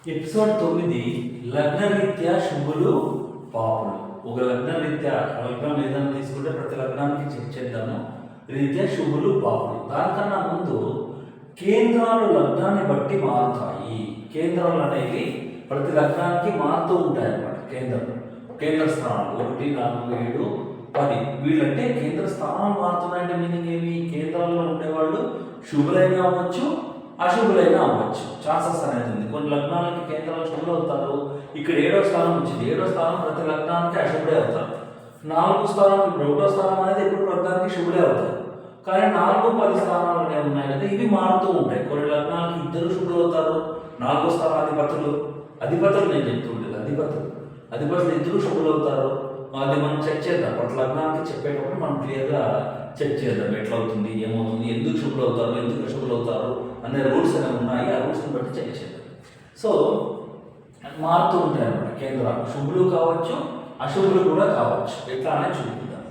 Episode 9 లగ్నరీత్యా శుభులు పాపులు. ఒక లగ్నరీత్యా లగ్నం ఏదైనా తీసుకుంటే ప్రతి లగ్నానికి చెక్ చేద్దాము. రీత్యా శుభులు పాపులు. దానికన్నా ముందు కేంద్రాలు లగ్నాన్ని బట్టి మారుతాయి. కేంద్రాలు అనేవి ప్రతి లగ్నానికి మారుతూ ఉంటాయి అన్నమాట. కేంద్ర స్థానాలు 1, 4, 7, 10 వీళ్ళంటే కేంద్ర స్థానాలు మారుతున్నాయంటే మీనింగ్ ఏమి? కేంద్రాల్లో ఉండేవాళ్ళు శుభులైన అవ్వచ్చు, అశుభులైన అవ్వచ్చు. ఛాన్సెస్ అనేది ఉంది. కొన్ని లగ్నాలకి కేంద్రాలు శుభులు అవుతారు. ఇక్కడ 7వ స్థానం వచ్చింది. 7వ స్థానం ప్రతి లగ్నానికి అశుభుడే అవుతారు. 4వ స్థానం, ఇప్పుడు 1వ స్థానం అనేది ఇప్పుడు లగ్నానికి శుభులే అవుతారు. కానీ 4, 10 స్థానాలు అనేవి ఉన్నాయి కదా, ఇవి మారుతూ ఉంటాయి. కొన్ని లగ్నాలకి 2 శుభులు అవుతారు. 4వ స్థానాధిపతులు నేను చెప్తుండేది అధిపతులు 2 శుభులు అవుతారు. అది మనం చెక్ చేద్దాం. ప్రతి లగ్నానికి చెప్పేటప్పుడు మనం క్లియర్గా చెక్ చేద్దాం ఎట్లా అవుతుంది, ఏమవుతుంది, ఎందుకు శుభులు అవుతారు, ఎందుకు అశుభులు అవుతారు అనే రూల్స్ అనేవి ఉన్నాయి. ఆ రూల్స్ని బట్టి చెక్ చేద్దాం. సో మారుతూ ఉంటాయి అన్నమాట కేంద్రాలు. శుభులు కావచ్చు, అశుభులు కూడా కావచ్చు. ఎట్లా అనేది చూపిద్దాం.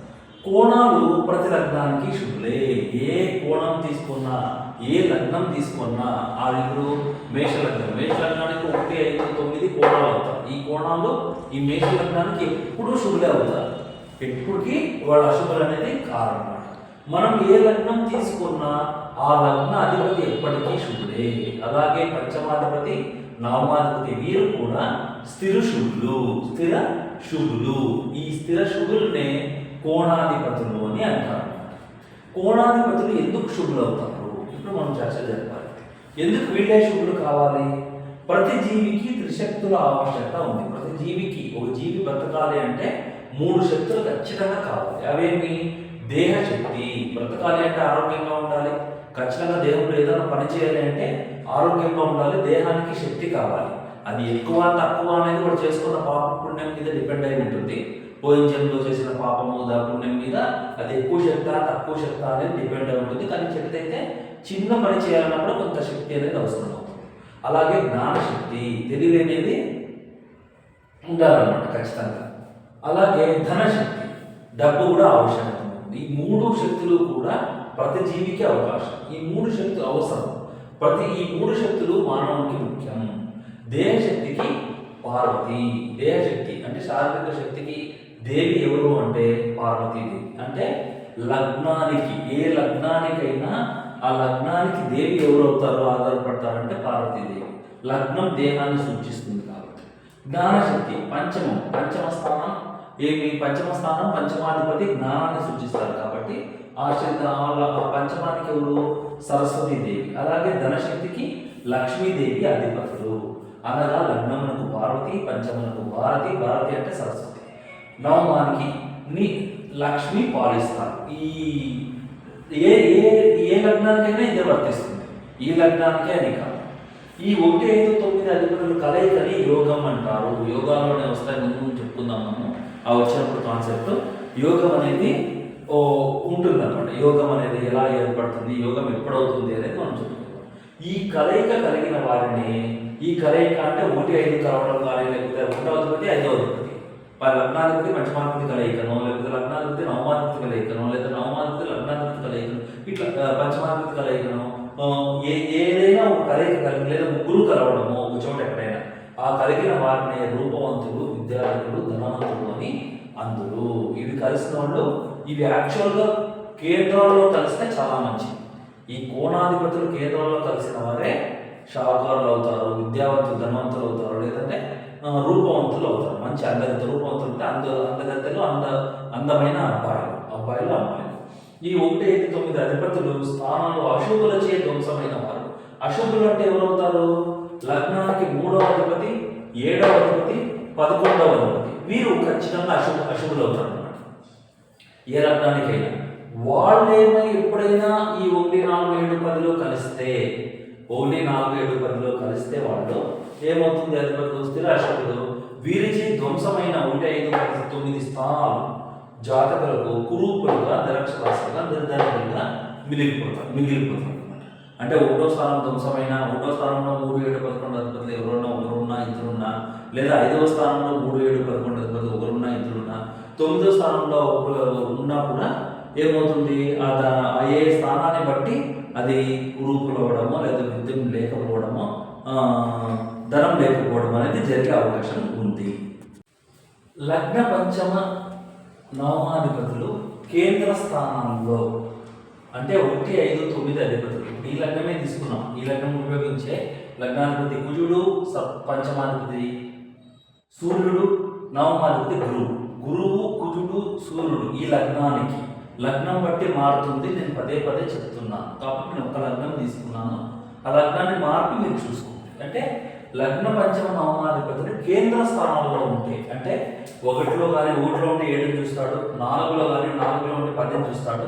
కోణాలు ప్రతి లగ్నానికి శుభులే. ఏ కోణం తీసుకున్నా, ఏ లగ్నం తీసుకున్నా, ఆ ఇప్పుడు మేష లగ్నానికి 1, 5, 9 కోణాలు అవుతారు. ఈ కోణాలు ఈ మేష లగ్నానికి ఎప్పుడూ శుభులే అవుతారు. ఎప్పటికీ వాళ్ళ అశుభులు అనేది కారణం. మనం ఏ లగ్నం తీసుకున్నా ఆ లగ్న అధిపతి ఎప్పటికీ శుభుడే. అలాగే పంచమాధిపతి, నవమాధిపతి వీరు కూడా స్థిర శుభులు. ఈ స్థిర శుభులనే కోణాధిపతులు అని అంటారు. కోణాధిపతులు ఎందుకు శుభులు అవుతారు? ఇప్పుడు మనం చర్చ జరపాలి. ఎందుకు వీళ్ళే శుభులు కావాలి? ప్రతి జీవికి త్రిశక్తుల ఆవశ్యకత ఉంది. ప్రతి జీవికి, ఒక జీవి బ్రతకాలి అంటే 3 శక్తులు ఖచ్చితంగా కావాలి. అవేమి? దేహశక్తి. బ్రతకాలి అంటే ఆరోగ్యంగా ఉండాలి. ఖచ్చితంగా దేహంలో ఏదైనా పని చేయాలి అంటే ఆరోగ్యంగా ఉండాలి. దేహానికి శక్తి కావాలి. అది ఎక్కువ తక్కువ అనేది వాడు చేసుకున్న పాప పుణ్యం మీద డిపెండ్ అయి ఉంటుంది. పోయిన జన్మలో చేసిన పాపము పుణ్యం మీద అది ఎక్కువ శక్తి తక్కువ శక్తి అనేది డిపెండ్ అయి ఉంటుంది. కానీ శక్తి అయితే చిన్న పని చేయాలన్నప్పుడు కొంత శక్తి అనేది అవసరం అవుతుంది. అలాగే జ్ఞానశక్తి, తెలివి అనేది ఉండాలన్నమాట ఖచ్చితంగా. అలాగే ధనశక్తి, డబ్బు కూడా అవసరం. ఈ 3 శక్తులు కూడా ప్రతి జీవికి అవకాశం. ఈ 3 శక్తులు అవసరం. ఈ 3 శక్తులు మానవునికి ముఖ్యం. దేహశక్తికి పార్వతి. దేహశక్తి అంటే శారీరక శక్తికి దేవి ఎవరు అంటే పార్వతీదేవి. అంటే లగ్నానికి, ఏ లగ్నానికైనా ఆ లగ్నానికి దేవి ఎవరు అవుతారో ఆధారపడతారంటే పార్వతీదేవి. లగ్నం దేహాన్ని సూచిస్తుంది కాబట్టి. జ్ఞానశక్తి పంచమ స్థానం పంచమాధిపతి జ్ఞానాన్ని సూచిస్తారు కాబట్టి ఆ పంచమానికి ఎవరు? సరస్వతీదేవి. అలాగే ధనశక్తికి లక్ష్మీదేవి అధిపతులు. అనగా లగ్నమునకు పార్వతి, పంచమునకు భారతి అంటే సరస్వతి, నవమానికి లక్ష్మి పాలిస్తారు. ఏ లగ్నానికైనా ఇదే వర్తిస్తుంది. ఈ లగ్నానికే అని కాదు. ఈ 1, 5, 9 అధిపతులు కలయికని యోగం అంటారు. యోగాలోనే వస్తాయి. ముందు చెప్పుకుందాం మనము. ఆ వచ్చినప్పుడు కాన్సెప్ట్ యోగం అనేది ఉంటుంది అన్నమాట. యోగం అనేది ఎలా ఏర్పడుతుంది, యోగం ఎప్పుడవుతుంది అనేది మనం చెప్పుకుందాం. ఈ కలయిక కలిగిన వారిని, ఈ కలయిక అంటే 1, 5 కలవడం కానీ, లేకపోతే 1వ అధిపతి 5వ అధిపతి, లగ్నాధిపతి పంచమాధిపతి కలయికను, లేకపోతే లగ్నాధిపతి నవమాధిపతి కలయికను, లేదా నవమాధిపతి లగ్నాధిపతి కలయికను, ఇట్లా పంచమాధిపతి కలయికను, ఏదైనా ఒక కలయిక కలిగి, లేదా 3 కలవడము ఒక చోట ఎక్కడైనా, ఆ కలిగిన వారిని రూపవంతులు, విద్యార్థులు, ధనవంతులు అని అందురు. ఇవి కలిసిన వాళ్ళు, ఇవి యాక్చువల్గా కేంద్రాల్లో కలిస్తే చాలా మంచిది. ఈ కోణాధిపతులు కేంద్రాల్లో కలిసిన వారే షావుకారులు అవుతారు, విద్యావంతులు, ధనవంతులు అవుతారు, లేదంటే రూపవంతులు అవుతారు. మంచి రూపవంతులు అంటే అందగత్తెలు, అందమైన అబ్బాయిలు. ఈ 1, 5, 9 అధిపతులు స్థానాలు అశుభులచే ధ్వంసమైన వారు. అశుభులు అంటే ఎవరవుతారు? లగ్నానికి 3వ అధిపతి, 7వ అధిపతి, 11వ అధిపతి. వీరు ఖచ్చితంగా అశుభులు అవుతారు అన్నమాట. ఏ లగ్నానికైనా వాళ్ళేమో ఎప్పుడైనా ఈ 1, 4, 7, 10లో కలిస్తే, 1, 4, 7, 10లో కలిస్తే వాళ్ళు ఏమవుతుంది? అధిపతులు స్థిర అశుభులు. వీరికి ధ్వంసమైన 1, 5, 10, 9 స్థానాలు జాతకులకు కురూపులుగా, నిరక్షరాస్యులుగా, నిర్ధారణగా మిగిలిపోతారు అన్నమాట. అంటే 1వ స్థానం ధ్వంసమైన, 1వ స్థానంలో 3, 7, 11 అధిపతులు ఒకరున్నా ఇద్దరున్నా, లేదా 5వ స్థానంలో 3, 7, 11 అధిపతులు ఒకరున్నా ఇద్దరున్నా, 9వ స్థానంలో ఉన్నా కూడా ఏమవుతుంది? ఏ స్థానాన్ని బట్టి అది కురూపులు అవ్వడమో, లేదా విద్యను లేకపోవడమో ధనం లేకపోవడం అనేది జరిగే అవకాశం ఉంది. లగ్న పంచమ నవమాధిపతులు కేంద్ర స్థానాల్లో అంటే 1, 5, 9 అధిపతులు. ఈ లగ్నమే తీసుకున్నాం. ఈ లగ్నం ఉపయోగించే లగ్నాధిపతి కుజుడు, పంచమాధిపతి సూర్యుడు, నవమాధిపతి గురువు, కుజుడు, సూర్యుడు ఈ లగ్నానికి లగ్నం బట్టి మారుతుంది. నేను పదే పదే చెప్తున్నాను కాబట్టి నేను ఒక లగ్నం తీసుకున్నాను. ఆ లగ్నాన్ని మార్పు మీరు చూసుకోండి. అంటే లగ్న పంచమ నవమాధిపతులు కేంద్ర స్థానాల్లో ఉంటే అంటే 1లో కానీ 1లో ఉంటే 7 చూస్తాడు, 4లో కానీ 4లో ఉంటే 10 చూస్తాడు.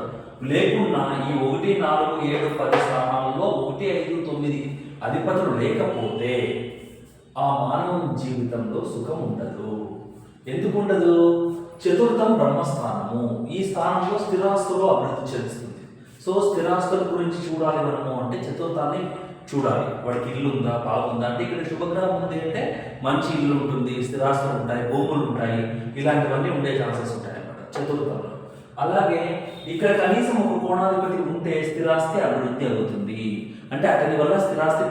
లేకున్నా ఈ 1, 4, 7, 10 స్థానాల్లో 1, 5, 9 అధిపతులు లేకపోతే ఆ మానవ జీవితంలో సుఖం ఉండదు. ఎందుకు ఉండదు? చతుర్థం బ్రహ్మస్థానము. ఈ స్థానంలో స్థిరాస్తులు అభివృద్ధి చెందుతుంది. సో స్థిరాస్తుల గురించి చూడాలి మనము అంటే చతుర్థాన్ని చూడాలి. వాడికి ఇల్లు ఉందా, బాగుందా అంటే ఇక్కడ శుభగ్రహం ఉంది అంటే మంచి ఇల్లు ఉంటుంది, స్థిరాస్తులు ఉంటాయి, భూములు ఉంటాయి, ఇలాంటివన్నీ ఉండే ఛాన్సెస్ ఉంటాయి అన్నమాట చతుర్థంలో. అలాగే ఇక్కడ కనీసం ఒక కోణాధిపతి ఉంటే స్థిరాస్తి అభివృద్ధి అవుతుంది. అంటే అతని వల్ల స్థిరాస్తి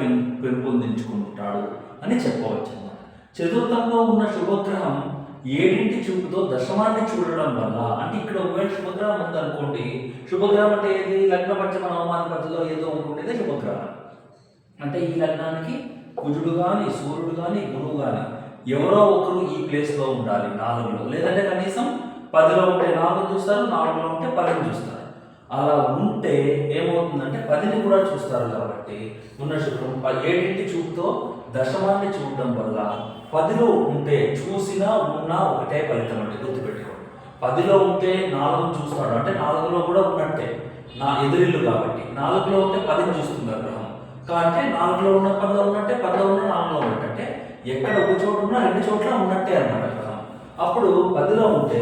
పెంపొందించుకుంటాడు అని చెప్పవచ్చు అన్నమాట. చతుర్థంలో ఉన్న శుభగ్రహం 7 చూపుతో దశమాన్ని చూడడం వల్ల అంటే ఇక్కడ ఒకవేళ శుభగ్రహం ఉందనుకోండి, శుభగ్రహం అంటే ఏది? లగ్న పంచమ నవమాధిపతిలో ఏదో ఉంటుండేదే శుభగ్రహం. అంటే ఈ లగ్నానికి కుజుడు కానీ, సూర్యుడు కానీ, గురువు కానీ ఎవరో ఒకరు ఈ ప్లేస్లో ఉండాలి 4లో. లేదంటే కనీసం 10లో ఉంటే 4 చూస్తారు, 4లో ఉంటే 10 చూస్తారు. అలా ఉంటే ఏమవుతుందంటే 10ని కూడా చూస్తారు. కాబట్టి ఉన్న శుక్రం 7 చూపుతో దశమాన్ని చూడడం వల్ల 10లో ఉంటే చూసినా ఉన్నా ఒకటే ఫలితం అంటే గుర్తుపెట్టుకోండి. 10లో ఉంటే 4 చూస్తాడు అంటే 4లో కూడా ఉన్నట్టే, నా ఎదురిల్లు కాబట్టి 4లో ఉంటే 10ని చూస్తుంది గ్రహం. కాబట్టి 4లో ఉన్న 10లో ఉన్నట్టే, 10లో ఉన్న 4లో ఉన్నట్టే, ఎక్కడ ఒక చోటు ఉన్నా 2 చోట్ల ఉన్నట్టే అన్నమాట గ్రహం. అప్పుడు 10లో ఉంటే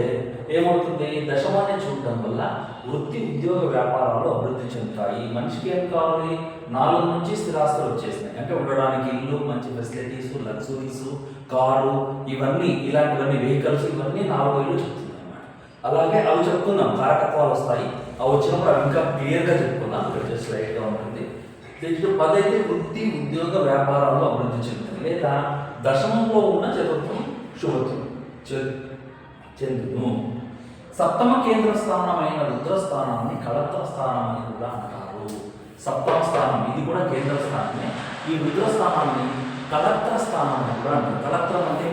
ఏమవుతుంది? దశమాన్ని చూడటం వల్ల వృత్తి, ఉద్యోగ, వ్యాపారాలు అభివృద్ధి చెందుతాయి. మనిషికి ఏం కావాలి? 4 నుంచి స్థిరాస్తులు వచ్చేసినాయి. అంటే ఉండడానికి ఇల్లు, మంచి ఫెసిలిటీస్, లగ్జరీస్, కారు, ఇవన్నీ ఇలాంటివన్నీ వెహికల్స్ ఇవన్నీ 4 వేలు చెప్తుంది అన్నమాట. అలాగే అవి చెప్తున్నాం, కారకత్వాలు వస్తాయి. అవి వచ్చినప్పుడు అవి ఇంకా క్లియర్గా చెప్పుకున్నాం. ఇక్కడ జస్ట్ లైట్గా ఉంటుంది. దీంట్లో 10 అయితే వృత్తి, ఉద్యోగ, వ్యాపారాలు అభివృద్ధి చెందుతాయి. లేదా దశమంలో ఉన్న చతుర్థం శుభత్వం చెందును. సప్తమ కేంద్ర స్థానమైన రుద్రస్థానాన్ని కళత్ర స్థానం అని కూడా అంటారు. సప్తమ స్థానం ఇది కూడా కేంద్ర స్థానమే. ఈ రుద్రస్థానాన్ని కళత్ర స్థానం అని కూడా అంటారు. కళత్రం అంటే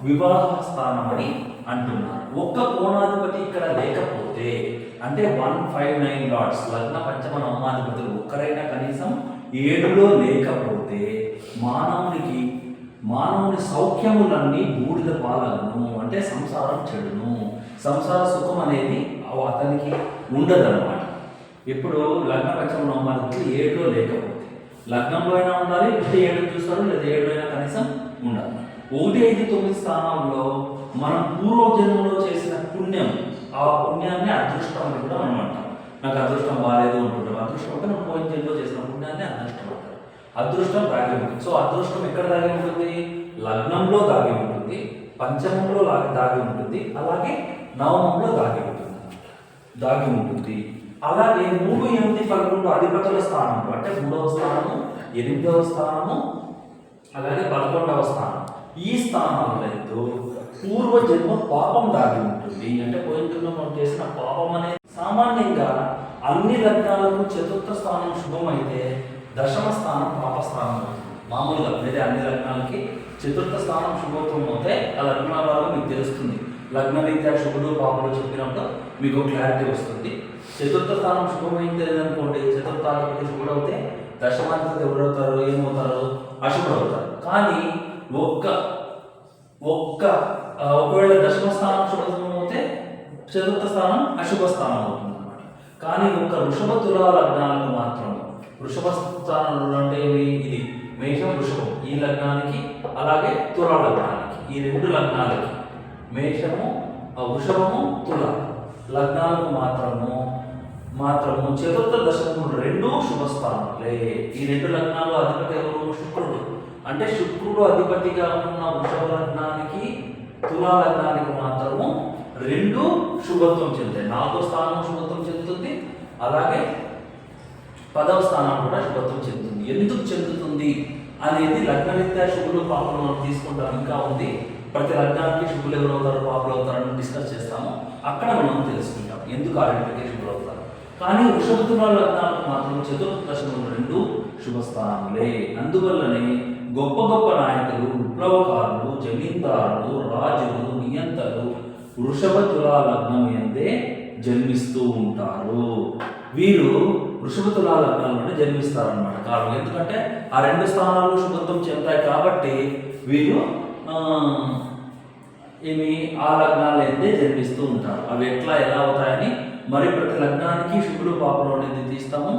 వివాహ స్థానం అని అంటున్నారు. ఒక్క కోణాధిపతి ఇక్కడ లేకపోతే అంటే 159 లార్డ్స్ లగ్న పంచమ నవమాధిపతులు ఒక్కరైనా కనీసం 7లో లేకపోతే మానవుని సౌఖ్యములన్నీ బూడిద పాలను. అంటే సంసారం చెడును, సంసార సుఖం అనేది అతనికి ఉండదన్నమాట. ఇప్పుడు లగ్న పంచమ నవమాధిపతులు 7లో లేకపోతే లగ్నంలో అయినా ఉండాలి, అంటే 7 చూస్తారు, లేదా 7లో అయినా కనీసం ఉండాలి. 1, 5, 9 స్థానాల్లో మనం పూర్వజన్మలో చేసిన పుణ్యం, ఆ పుణ్యాన్ని అదృష్టం అని కూడా మనం అంటాం. నాకు అదృష్టం బాగాలేదు అంటుంటాం. అదృష్టం అంటే మనం పోయిన జన్మలో చేసిన పుణ్యాన్ని అదృష్టం అంటారు. అదృష్టం దాగి ఉంటుంది. సో అదృష్టం ఎక్కడ దాగి ఉంటుంది? లగ్నంలో దాగి ఉంటుంది, పంచమంలో దాగి ఉంటుంది, అలాగే నవమంలో దాగి ఉంటుంది. అలాగే 3, 8, 11 అధిపతుల స్థానము అంటే 3వ స్థానము, 8వ స్థానము, అలాగే 11వ స్థానం. ఈ స్థానాల్లో పూర్వజన్మ పాపం దాగి ఉంటుంది. అంటే పోయిన జన్మలో మనం చేసిన పాపం అనేది సామాన్యంగా అన్ని లగ్నాలకు చతుర్థ స్థానం శుభమైతే దశమ స్థానం పాపస్థానం అవుతుంది. మామూలుగా వేరే అన్ని లగ్నాలకి చతుర్థ స్థానం శుభత్వం అవుతే ఆ లగ్నాల వల్ల మీకు తెలుస్తుంది. లగ్నరీత్యా శుభుడు పాపలు చెప్పినప్పుడు మీకు క్లారిటీ వస్తుంది. చతుర్థ స్థానం శుభమైంది లేదనుకోండి, చతుర్థాధిపతి శుభుడు అవుతే దశమాధిపతి ఎవరవుతారు? ఏమవుతారు? అశుభుడు అవుతారు. కానీ ఒకవేళ దశమ స్థానం శుభత్వం అవుతే చతుర్థ స్థానం అశుభ స్థానం అవుతుంది అన్నమాట. కానీ ఒక వృషభ తులా లగ్నాలకు మాత్రం వృషభ స్థానంలో అంటే ఇది మేషం, వృషభం ఈ లగ్నానికి, అలాగే తులా లగ్నానికి, ఈ 2 లగ్నాలకి మేషము, వృషభము, తుల లగ్నాలకు మాత్రము చతుర్థ దశమములు 2 శుభస్థానాలే. ఈ 2 లగ్నాలు అధిపతి ఎవరు? శుక్రుడు. అంటే శుక్రుడు అధిపతిగా ఉన్న వృషభ లగ్నానికి, తులా లగ్నానికి మాత్రము 2 శుభత్వం చెందుతాయి. 4వ స్థానం శుభత్వం చెందుతుంది, అలాగే 10వ స్థానం కూడా శుభత్వం చెందుతుంది. ఎందుకు చెందుతుంది అనేది లగ్నరీత్యా శుభులు పాపలు మనం తీసుకుంటాం. ఇంకా ఉంది, ప్రతి లగ్నానికి శుభులు ఎవరు అవుతారు పాపలు అవుతారని డిస్కస్ చేస్తాము. అక్కడ మనం తెలుసుకుంటాం ఎందుకు ఆ రెండింటికి శుభులు అవుతారు. కానీ వృషభ తుల లగ్నాలకు మాత్రం చతుర్థ దశలు రెండు శుభస్థానములే. అందువల్లనే గొప్ప గొప్ప నాయకులు, విప్లవకారులు, జమీందారులు, రాజులు, నియంతలు వృషభ తులా లగ్నం ఎందే జన్మిస్తూ ఉంటారు. వీరు వృషభ తులా లగ్నాల్లోనే జన్మిస్తారన్నమాట. కారణం ఎందుకంటే ఆ రెండు స్థానాలు శుభత్వం చెందుతాయి కాబట్టి వీరు ఆ లగ్నాలు ఎందే జన్మిస్తూ ఉంటారు. అవి ఎలా అవుతాయని మరి ప్రతి లగ్నానికి శుభులు పాపలు అనేది తీస్తాము.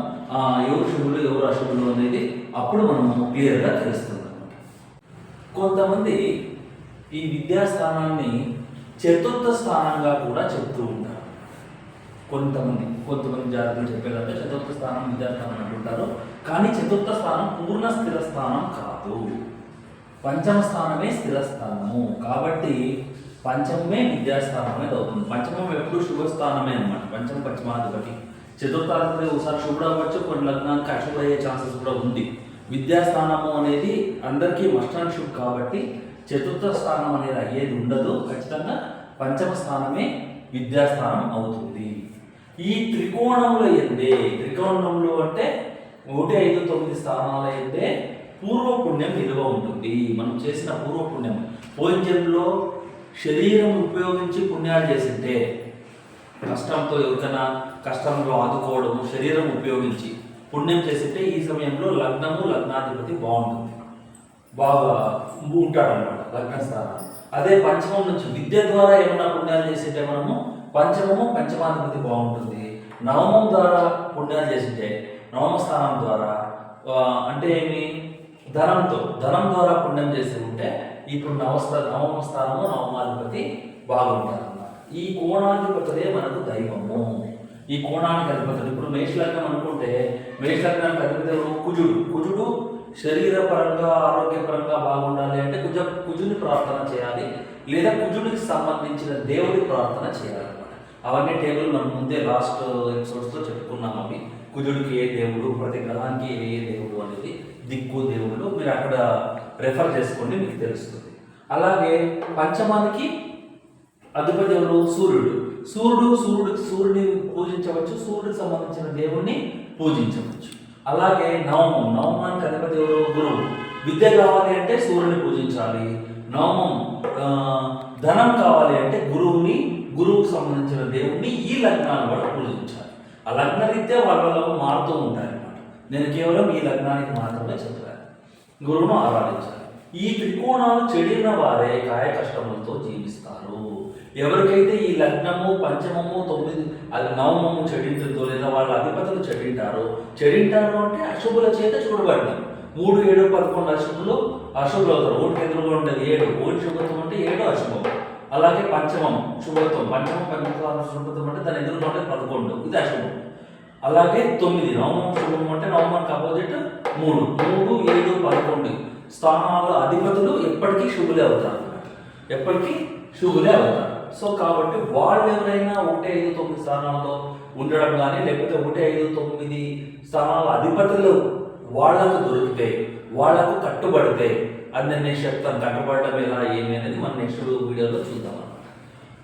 ఎవరు శుభులు ఎవరు అశుభులు అనేది అప్పుడు మనము క్లియర్గా తెలుస్తుంది. కొంతమంది ఈ విద్యాస్థానాన్ని చతుర్థ స్థానంగా కూడా చెప్తూ ఉంటారు. కొంతమంది జాతకులు చెప్పేదంటే చతుర్థ స్థానం విద్యాస్థానం అంటుంటారు. కానీ చతుర్థ స్థానం పూర్ణ స్థిర స్థానం కాదు, పంచమ స్థానమే స్థిర స్థానము. కాబట్టి పంచమే విద్యాస్థానం అనేది అవుతుంది. పంచమం ఎప్పుడు శుభస్థానమే అనమాట. పంచమాధిపతి చతుర్థాధిపతి ఒకసారి శుభుడు అవ్వచ్చు, కొన్ని లగ్నానికి అశుభుడు అయ్యే ఛాన్సెస్ కూడా ఉంది. విద్యాస్థానము అనేది అందరికీ మస్ట్ అండ్ షుడ్ కాబట్టి చతుర్థ స్థానం అనేది అయ్యేది ఉండదు. ఖచ్చితంగా పంచమ స్థానమే విద్యాస్థానం అవుతుంది. ఈ త్రికోణంలో త్రికోణంలో అంటే 1, 5, 9 స్థానాల అయితే పూర్వపుణ్యం నిలువ ఉంటుంది. మనం చేసిన పూర్వపుణ్యం పోయిన జన్మలో శరీరం ఉపయోగించి పుణ్యాలు చేసింటే, కష్టంతో ఎవరికైనా కష్టంలో ఆదుకోవడము శరీరం ఉపయోగించి పుణ్యం చేసింటే ఈ సమయంలో లగ్నాధిపతి బాగా ఉంటాడనమాట లగ్న స్థానం. అదే పంచమం నుంచి విద్య ద్వారా ఏమన్నా పుణ్యాలు చేసింటే మనము పంచమాధిపతి బాగుంటుంది. నవమం ద్వారా పుణ్యాలు చేసింటే నవమ స్థానం ద్వారా అంటే ధనం ద్వారా పుణ్యం చేసి ఉంటే ఇప్పుడు నవమ స్థానము నవమాధిపతి బాగుంటారన్నమాట. ఈ కోణాధిపతులే మనకు దైవము. ఈ కోణానికి అధిపతులు ఇప్పుడు మేషలగ్నం అనుకుంటే మేషలగ్నానికి అధిపతి కుజుడు శరీరపరంగా ఆరోగ్యపరంగా బాగుండాలి అంటే కుజుని ప్రార్థన చేయాలి, లేదా కుజుడికి సంబంధించిన దేవుడి ప్రార్థన చేయాలన్నమాట. అవన్నీ టేబుల్ మనం ముందే లాస్ట్ ఎపిసోడ్స్లో చెప్పుకున్నాం. అవి కుజుడికి ఏ దేవుడు, ప్రతి గ్రహానికి ఏ దేవుడు అనేది దిక్కు దేవుడు మీరు అక్కడ రెఫర్ చేసుకోండి, మీకు తెలుస్తుంది. అలాగే పంచమానికి అధిపతి ఎవరు? సూర్యుడిని పూజించవచ్చు, సూర్యుడికి సంబంధించిన దేవుణ్ణి పూజించవచ్చు. అలాగే నవమానికి అధిపతి ఎవరు? గురువు. విద్య కావాలి అంటే సూర్యుని పూజించాలి. నవమం ధనం కావాలి అంటే గురువుకు సంబంధించిన దేవుణ్ణి ఈ లగ్నాన్ని కూడా పూజించాలి. ఆ లగ్నరీత్యా వాళ్ళ మారుతూ ఉంటాయి అన్నమాట. నేను కేవలం ఈ లగ్నానికి మాత్రమే చెప్పాను. గురువును ఆరాధించాలి. ఈ త్రికోణాలు చెడిన వారే కాయ కష్టములతో జీవిస్తారు. ఎవరికైతే ఈ లగ్నము పంచమము 9 అది నవమము చెడింటుందో, లేదా వాళ్ళ అధిపతులు చెడింటారు అంటే అశుభుల చేత చూడబడ్డాం. 3, 7, 11 అశుభులు అవుతారు. ఓటు ఎదురుగా ఉంటుంది 7, ఓటు శుభత్వం అంటే 7 అశుభం. అలాగే పంచమం శుభత్వం, శుభత్వం అంటే దాని ఎదురుగా ఉంటే 11, ఇది అశుభం. అలాగే 9 నవమం శుభం అంటే నవమానికి అపోజిట్ 3, 7, 11 స్థానాల అధిపతులు ఎప్పటికీ శుభులే అవుతారు. సో కాబట్టి వాళ్ళు ఎవరైనా 1, 5, 9 స్థానాల్లో ఉండడం కానీ, లేకపోతే 1, 5, 9 స్థానాల అధిపతులు వాళ్లకు దొరికితే, వాళ్లకు కట్టుబడితే, అది నేను చెప్తాను కట్టుబడడం ఎలా ఏమి అనేది మనం నెక్స్ట్ వీడియోలో చూద్దాం అన్నమాట.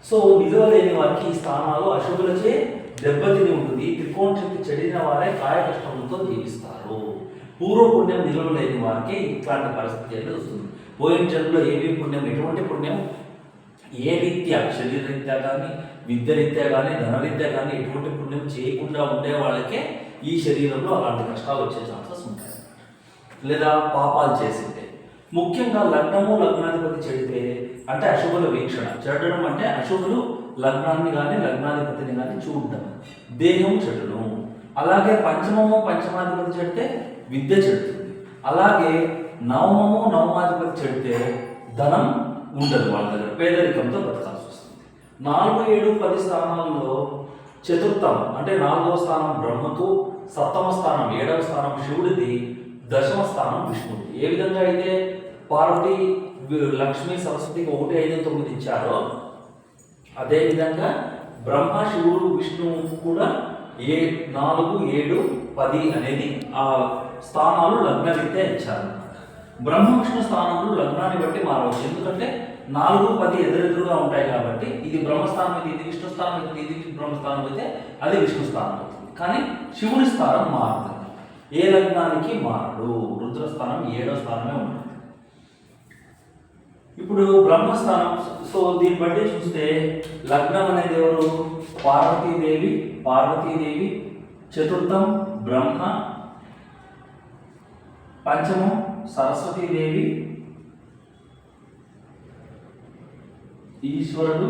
సో విలువ లేని వారికి ఈ స్థానాలు అశుభులచే దెబ్బతిని ఉంటుంది. త్రికోణ శక్తి చెడిన వారే కాయ కష్టంతో జీవిస్తారు. పూర్వపుణ్యం నిలువ లేని వారికి ఇట్లాంటి పరిస్థితి అనేది వస్తుంది. పోయిన జన్మలో ఏమి పుణ్యం, ఎటువంటి పుణ్యం, ఏ రీత్యా శరీరరీత్యా కానీ, విద్యరీత్యా కానీ, ధనరీత్యా కానీ ఎటువంటి పుణ్యం చేయకుండా ఉండే వాళ్ళకే ఈ శరీరంలో అలాంటి కష్టాలు వచ్చే ఛాన్సెస్ ఉంటాయి. లేదా పాపాలు చేసింటే, ముఖ్యంగా లగ్నాధిపతి చెడితే అంటే అశుభుల వీక్షణ. చెడడం అంటే అశుభులు లగ్నాన్ని కానీ లగ్నాధిపతిని కానీ చూడటం, దేహం చెడును. అలాగే పంచమాధిపతి చెడితే విద్య చెడుతుంది. అలాగే నవమాధిపతి చెడితే ధనం ఉండదు, వాళ్ళ దగ్గర పేదరికంతో బతకాల్సి వస్తుంది. 4, 7, 10 స్థానాల్లో చతుర్థం అంటే 4వ స్థానం బ్రహ్మకు, 7వ స్థానం 7వ స్థానం శివుడిది, 10వ స్థానం విష్ణువుది. ఏ విధంగా అయితే పార్వతి, లక్ష్మీ, సరస్వతికి 1, 5, 9 ఇచ్చారో అదేవిధంగా బ్రహ్మ, శివుడు, విష్ణువు కూడా 4, 7, 10 అనేది ఆ స్థానాలు లగ్నరీత్యా ఇచ్చారన్నమాట. బ్రహ్మ విష్ణు స్థానంలో లగ్నాన్ని బట్టి మారవచ్చు. ఎందుకంటే 4, 10 ఎదురెదురుగా ఉంటాయి కాబట్టి ఇది బ్రహ్మస్థానం అయితే ఇది విష్ణు స్థానం అయితే ఇది బ్రహ్మస్థానం అయితే అది విష్ణు స్థానం అవుతుంది. కానీ శివుని స్థానం మారుతుంది. ఏ లగ్నానికి మారడు. రుద్రస్థానం 7వ స్థానమే ఉంటుంది. ఇప్పుడు బ్రహ్మస్థానం, సో దీన్ని బట్టి చూస్తే లగ్నం అనేది ఎవరు? పార్వతీదేవి, చతుర్థం బ్రహ్మ, పంచమం సరస్వతీదేవి, ఈశ్వరుడు,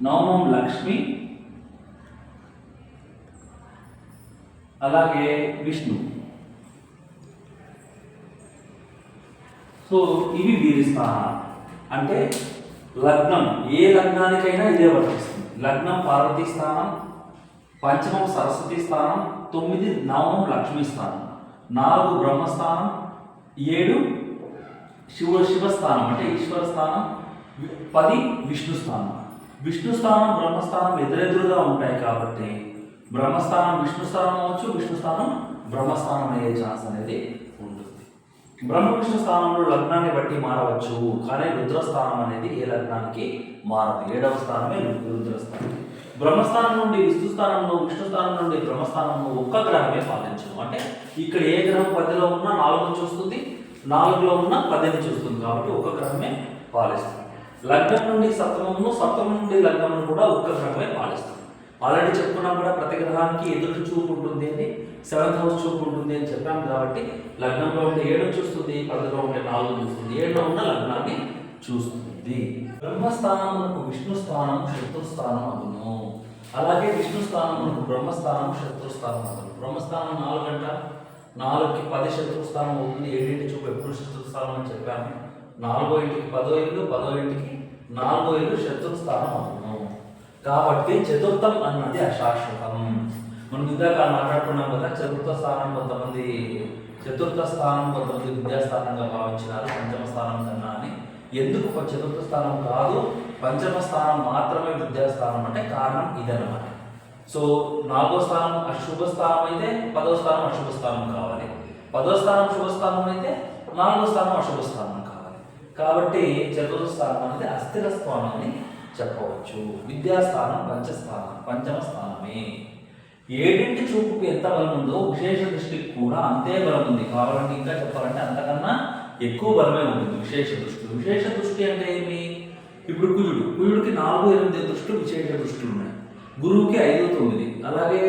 నవమం లక్ష్మి, అలాగే విష్ణు. సో ఇవి వీరి స్థానాలు. అంటే లగ్నం ఏ లగ్నానికైనా ఇదే వర్తిస్తుంది. లగ్నం పార్వతీ స్థానం, పంచమం సరస్వతి స్థానం, 9 నవమం లక్ష్మీ స్థానం, 4 బ్రహ్మస్థానం, 7 శివస్థానం అంటే ఈశ్వర స్థానం, 10 విష్ణు స్థానం. విష్ణు స్థానం బ్రహ్మస్థానం ఎదురెదురుగా ఉంటాయి కాబట్టి బ్రహ్మస్థానం విష్ణు స్థానం అవ్వచ్చు, విష్ణు స్థానం బ్రహ్మస్థానం అయ్యే ఛాన్స్ అనేది ఉంటుంది. బ్రహ్మ విష్ణు స్థానంలో లగ్నాన్ని బట్టి మారవచ్చు, కానీ రుద్రస్థానం అనేది ఏ లగ్నానికి మారదు. 7వ స్థానమే రుద్రస్థానం. బ్రహ్మస్థానం నుండి విష్ణు స్థానంలో, విష్ణు స్థానం నుండి బ్రహ్మస్థానంలో ఒక్క గ్రహమే పాలించను. అంటే ఇక్కడ ఏ గ్రహం 10లో ఉన్నా 4 చూస్తుంది, 4లో ఉన్న 10ని చూస్తుంది కాబట్టి ఒక గ్రహమే పాలిస్తుంది. లగ్నం నుండి సప్తమము, సప్తమం నుండి లగ్నం కూడా ఒక్క గ్రహమే పాలిస్తుంది. ఆల్రెడీ చెప్పుకున్నాం కూడా, ప్రతి గ్రహానికి ఎదుటి చూపు ఉంటుంది అని, 7th హౌస్ చూపు ఉంటుంది అని చెప్పాం. కాబట్టి లగ్నంలో ఉంటే 7 చూస్తుంది, 10లో ఉంటే 4 చూస్తుంది, 7లో ఉన్న లగ్నాన్ని చూస్తుంది. బ్రహ్మస్థానమునకు విష్ణు స్థానం శత్రుస్థానం అగును. అలాగే విష్ణు స్థానమునకు బ్రహ్మస్థానం శత్రుస్థానం అగును. బ్రహ్మస్థానం 4 అంట, 4కి 10 శత్రుస్థానం అవుతుంది. 7 చూపు ఎప్పుడు శత్రుస్థానం అని చెప్పాము. 4వ ఇంటికి 10వ ఇల్లు, 10వ ఇంటికి 4వ ఇల్లు శత్రుస్థానం అగును. కాబట్టి చతుర్థం అన్నది అశాశ్వతం. మనం ఇందాక మాట్లాడుకున్నాం కదా, చతుర్థ స్థానం కొంతమంది విద్యాస్థానంగా భావించినారు, పంచమ స్థానం కన్నా అని. ఎందుకు చతుర్థ స్థానం కాదు, పంచమ స్థానం మాత్రమే విద్యాస్థానం అంటే కారణం ఇదన్నమాట. సో 4వ స్థానం అశుభ స్థానం అయితే 10వ స్థానం అశుభ స్థానం కావాలి, 10వ స్థానం శుభస్థానం అయితే 4వ స్థానం అశుభ స్థానం కావాలి. కాబట్టి చతుర్థ స్థానం అనేది అస్థిర స్థానం అని చెప్పవచ్చు. విద్యాస్థానం పంచమ స్థానమే. 7 చూపుకు ఎంత బలం ఉందో విశేష దృష్టికి కూడా అంతే బలం ఉంది. కావాలంటే ఇంకా చెప్పాలంటే అంతకన్నా ఎక్కువ బలమే ఉంటుంది విశేష దృష్టి. విశేష దృష్టి అంటే ఏమి? ఇప్పుడు కుజుడికి 4, 8 దృష్టిలు విశేష దృష్టిలు ఉన్నాయి. గురువుకి 5, 9, అలాగే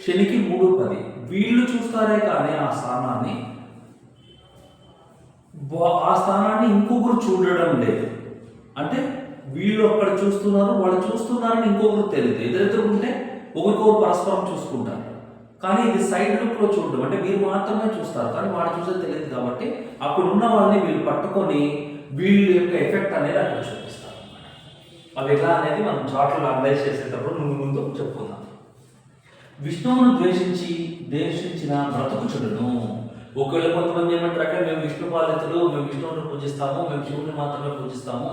శనికి 3, 10. వీళ్ళు చూస్తారే కానీ ఆ స్థానాన్ని ఇంకొకరు చూడడం లేదు. అంటే వీళ్ళు అక్కడ చూస్తున్నారు, వాళ్ళు చూస్తున్నారని ఇంకొకరు తెలియదు. ఎదురెదురుకుంటే ఒకరికొకరు పరస్పరం చూసుకుంటారు. కానీ ఇది సైడ్ లుక్లో చూడడం అంటే వీరు మాత్రమే చూస్తారు, కానీ వాడు చూసేది తెలియదు. కాబట్టి అక్కడ ఉన్న వాళ్ళని వీళ్ళు పట్టుకొని వీళ్ళ యొక్క ఎఫెక్ట్ అనేది అక్కడ చూపిస్తారు అన్నమాట. అవి ఎలా అనేది మనం చార్ట్లో అనలైజ్ చేసేటప్పుడు ముందు చెప్పుకుందాం. విష్ణువును ద్వేషించిన బ్రతుకు చెడును. ఒకవేళ కొంతమంది ఏమంటారంటే మేము విష్ణు పాలితులు, మేము విష్ణువుని పూజిస్తాము, మేము శివుని మాత్రమే పూజిస్తాము.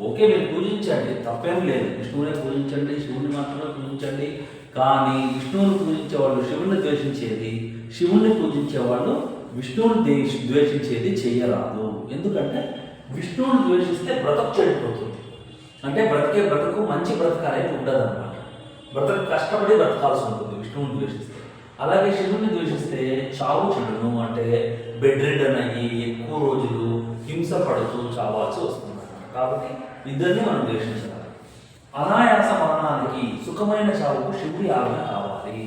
ఓకే, మీరు పూజించండి, తప్పేం లేదు. విష్ణువునే పూజించండి, శివుని మాత్రమే పూజించండి. కానీ విష్ణువుని పూజించేవాళ్ళు శివుని ద్వేషించేది, శివుణ్ణి పూజించేవాళ్ళు విష్ణువుని ద్వేషించేది చేయరాదు. ఎందుకంటే విష్ణువుని ద్వేషిస్తే బ్రతుకు చెడిపోతుంది. అంటే బ్రతుకు మంచి బ్రతుకు అనేది ఉండదు అన్నమాట. బ్రతుకు కష్టపడి బ్రతకాల్సి ఉంటుంది విష్ణువుని ద్వేషిస్తే. అలాగే శివుని ద్వేషిస్తే చావు చెడును, అంటే బెడ్ రిడన్ అయ్యి ఎక్కువ రోజులు హింస పడుతూ చావాల్సి వస్తుంది. కాబట్టి ఇద్దరిని మనం ద్వేషించాలి. అనాయాస మరణానికి, సుఖమైన చావుకు శివుడి ఆజ్ఞ కావాలి.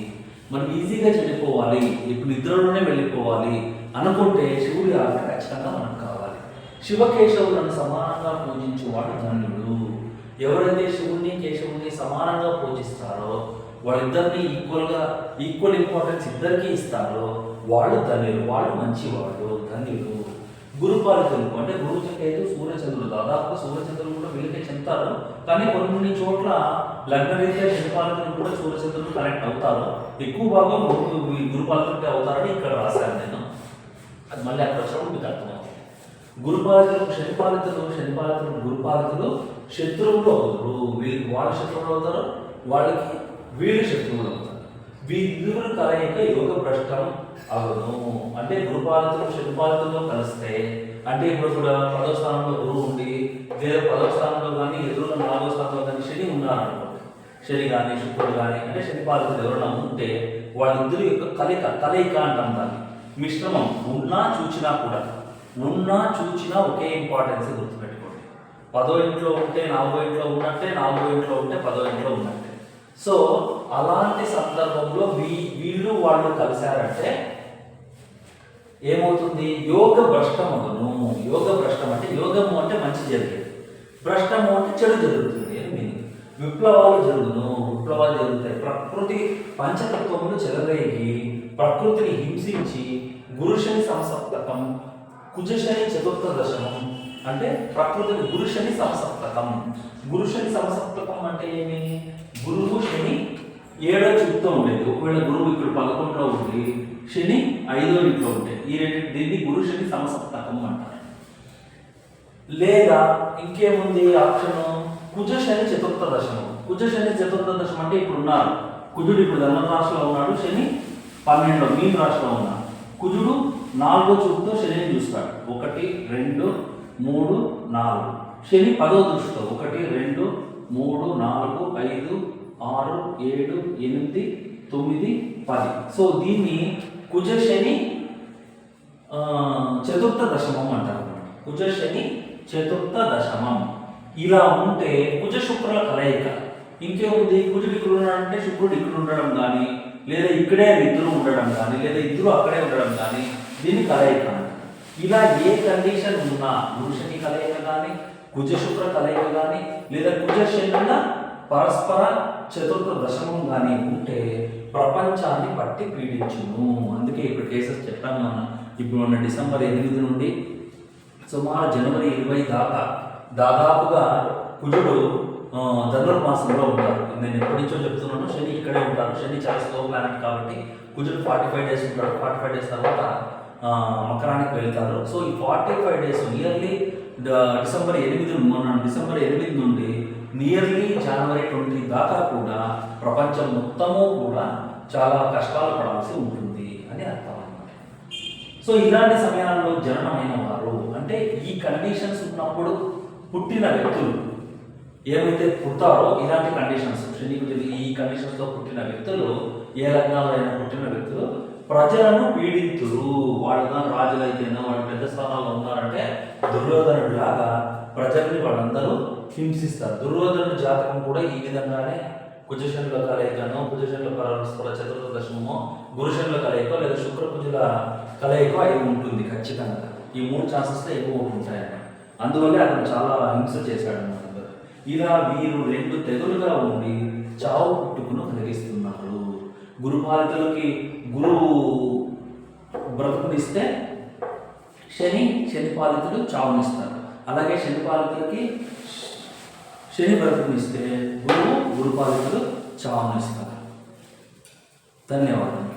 మనం ఈజీగా చనిపోవాలి, ఇప్పుడు నిద్రలోనే వెళ్ళిపోవాలి అనుకుంటే శివుడి ఆజ్ఞ ఖచ్చితంగా మనకు కావాలి. శివకేశవులను సమానంగా పూజించేవాడు ధన్యుడు. ఎవరైతే శివుణ్ణి కేశవుని సమానంగా పూజిస్తారో, వాళ్ళిద్దరిని ఈక్వల్ ఇంపార్టెన్స్ ఇద్దరికీ ఇస్తారో వాళ్ళు ధన్యులు, వాళ్ళు మంచివాళ్ళు, ధన్యులు. గురుపాలితులు అంటే గురుకేతు సూర్యచంద్రులు, దాదాపుగా సూర్యచంద్రులు కూడా వీళ్ళకే చెందుతారు. కానీ కొన్ని చోట్ల లగ్నరీత్యా శనిపాలితులు కూడా సూర్యచంద్రులు కనెక్ట్ అవుతారు. ఎక్కువ భాగం గురుపాలితులకే అవుతారని ఇక్కడ రాశాను నేను. అది మళ్ళీ అక్కడ వచ్చినప్పుడు మీకు అర్థమవుతుంది. గురుపాలితులు శనిపాలితులు గురుపాలితులు శత్రువులు అవుతారు. వీళ్ళకి వాళ్ళ శత్రువులు అవుతారు, వాళ్ళకి వీళ్ళు శత్రువులు అవుతారు. వీరిద్దరు కలయిక యోగ భ్రష్టం అగును. అంటే గురుపాలితులు శనిపాలితులు కలిస్తే, అంటే ఇప్పుడు కూడా 10వ స్థానంలో గురువు ఉండి లేదా 10వ స్థానంలో కానీ ఎదురుగా 4వ స్థానంలో కానీ శని ఉన్నారనుకోండి, శని కానీ శుక్రుడు కానీ అంటే శనిపాలితులు ఎవరైనా ఉంటే వాళ్ళిద్దరి యొక్క కలయిక అంటాం దాన్ని. మిశ్రమం ఉన్నా చూచినా ఒకే ఇంపార్టెన్స్ గుర్తుపెట్టుకోండి. 10వ ఇంట్లో ఉంటే 4వ ఇంట్లో ఉన్నట్టే, 4వ ఇంట్లో ఉంటే 10వ ఇంట్లో ఉన్నట్టే. సో అలాంటి సందర్భంలో వీళ్ళు వాళ్ళు కలిశారంటే ఏమవుతుంది? యోగ భ్రష్టమగును. యోగ భ్రష్టం అంటే యోగము అంటే మంచి జరిగేది, భ్రష్టము అంటే చెడు జరుగుతుంది అని మీనింగ్. విప్లవాలు జరుగుతాయి. ప్రకృతి పంచతత్వములు చెలరేగి ప్రకృతిని హింసించి గురుశని సంసప్తకం, కుజశని చతుర్థ దశమం అంటే ప్రకృతిని గురుశని సంసప్తకం. గురుశని సంసప్తకం అంటే ఏమి? గురువు శని 7వ చూపుతో ఉండేది. ఒకవేళ గురువు ఇక్కడ 11లో ఉండి శని 5వ ఇంట్లో ఉంటే దీన్ని గురు శని సమసప్తకం అంటారు. లేదా ఇంకేముంది ఆప్షన్? కుజ శని చతుర్థ దశమం. కుజ శని చతుర్థ దశమం అంటే ఇప్పుడు ఉన్నారు. కుజుడు ఇప్పుడు ధనురాశిలో ఉన్నాడు, శని 12లో మీన రాశిలో ఉన్నాడు. కుజుడు 4వ చూపుతో శనిని చూస్తాడు. 1, 2, 3, 4. శని 10వ దృష్టితో 1, 2, 3, 4, 5, 6, 7, 8, 9, 10. సో దీన్ని కుజ శని చతుర్థ దశమం అంటారు. కుజ శని చతుర్థ దశమం ఇలా ఉంటే కుజ శుక్రుల కలయిక. ఇంకేముంది? కుజుడు ఇక్కడ ఉన్నాడంటే శుక్రుడు ఇక్కడ ఉండడం కానీ, లేదా ఇక్కడే ఇద్దరు ఉండడం కానీ, లేదా ఇద్దరు అక్కడే ఉండడం కానీ దీన్ని కలయిక అంటారు. ఇలా ఏ కండిషన్ ఉన్నా గురు శని కలయిక కానీ, కుజ శుక్ర కలయిక కానీ, లేదా కుజ శనుల పరస్పర చతుర్థ దశమం కానీ ఉంటే ప్రపంచాన్ని పట్టి పీడించును. అందుకే ఇప్పుడు కేసెస్ చెప్పాము మనం. ఇప్పుడు ఉన్న డిసెంబర్ 8 నుండి సుమారు జనవరి 20 దాకా దాదాపుగా కుజుడు ధనుర్మాసంలో ఉంటారు. నేను ఎప్పటి నుంచో చెప్తున్నాను, శని ఇక్కడే ఉంటారు. శని చాలా స్లో ప్లానెట్ కాబట్టి కుజుడు 45 డేస్ ఉంటాడు. 45 డేస్ తర్వాత మకరానికి వెళ్తారు. సో ఈ 45 డేస్ నియర్లీ డిసెంబర్ 8 నుండి నియర్లీ జనవరి 20 దాకా కూడా ప్రపంచం మొత్తము కూడా చాలా కష్టాలు పడాల్సి ఉంటుంది అని అర్థం అన్నమాట. సో ఇలాంటి సమయాల్లో జననమైన వారు అంటే ఈ కండిషన్స్ ఉన్నప్పుడు పుట్టిన వ్యక్తులు ఏమైతే పుట్టారో ఇలాంటి కండిషన్స్ ఈ కండిషన్స్తో పుట్టిన వ్యక్తులు ఏ లగ్నాల్లో అయినా పుట్టిన వ్యక్తులు ప్రజలను పీడింతురు. వాళ్ళు కానీ రాజులు అయితేనా వాళ్ళు పెద్ద స్థానాల్లో ఉన్నారంటే దుర్యోధనుడు లాగా ప్రజల్ని వాళ్ళందరూ హింసిస్తారు. దుర్యోధనుడు జాతకం కూడా ఈ విధంగానే కుజశనుల కలయికనో, కుజశనుల పరస్పర చతుర్థ దశమో, గురుశనుల కలయికో లేదా శుక్ర కుజుల కలయికో అయి ఉంటుంది ఖచ్చితంగా. ఈ 3 ఛాన్సెస్లో ఎక్కువ ఉంటాయని, అందువల్లే అతను చాలా హింస చేశాడు అన్నమాట. ఇలా వీరు 2 తెగులుగా ఉండి చావు పుట్టుకును కలిగిస్తున్నారు. గురుపాలితులకి గురువు బ్రతుకునిస్తే శని పాలితులు చావునిస్తారు. అలాగే శని పాలితులకి శని బ్రతుకునిస్తే గురుపాలితులు చావునిస్తారు. ధన్యవాదాలు.